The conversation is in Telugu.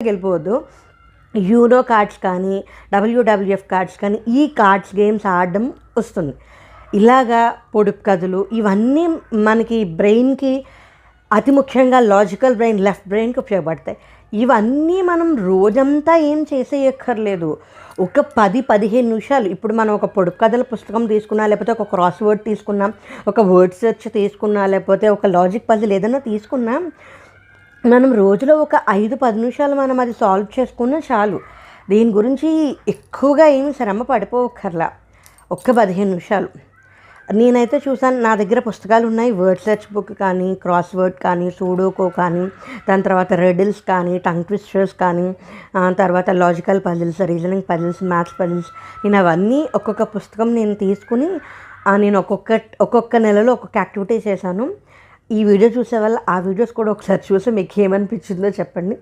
డీటెయిల్స్లోకి వెళ్ళిపోవద్దు. యూనో కార్డ్స్ కానీ, WWF కార్డ్స్ కానీ, ఈ కార్డ్స్ గేమ్స్ ఆడడం వస్తుంది. ఇలాగా పొడుపు కథలు ఇవన్నీ మనకి బ్రెయిన్కి అతి ముఖ్యంగా లాజికల్ బ్రెయిన్, లెఫ్ట్ బ్రెయిన్కి ఉపయోగపడతాయి. ఇవన్నీ మనం రోజంతా ఏం చేసేయక్కర్లేదు. ఒక 10-15 నిమిషాలు, ఇప్పుడు మనం ఒక పొడుపు కథల పుస్తకం తీసుకున్నా, లేకపోతే ఒక క్రాస్ వర్డ్ తీసుకున్నాం, ఒక వర్డ్ సెర్చ్ తీసుకున్నా, లేకపోతే ఒక లాజిక్ పజిల్ ఏదైనా తీసుకున్నా, మనం రోజులో ఒక 5-10 నిమిషాలు మనం అది సాల్వ్ చేసుకున్నా చాలు. దీని గురించి ఎక్కువగా ఏమి శ్రమ పడిపోకర్లా. ఒక్క 15 నిమిషాలు. నేనైతే చూసాను, నా దగ్గర పుస్తకాలు ఉన్నాయి. వర్డ్ సెర్చ్ బుక్ కానీ, క్రాస్ వర్డ్ కానీ, సూడోకో కానీ, దాని తర్వాత రెడిల్స్ కానీ, టంగ్ ట్విస్టర్స్ కానీ, తర్వాత logical puzzles, reasoning puzzles, maths puzzles. నేను అవన్నీ ఒక్కొక్క పుస్తకం నేను తీసుకుని నేను ఒక్కొక్క నెలలో ఒక్కొక్క యాక్టివిటీ చేశాను. ఈ వీడియో చూసే వల్ల ఆ వీడియోస్ కూడా ఒకసారి చూసి మీకు ఏమనిపించిందో చెప్పండి.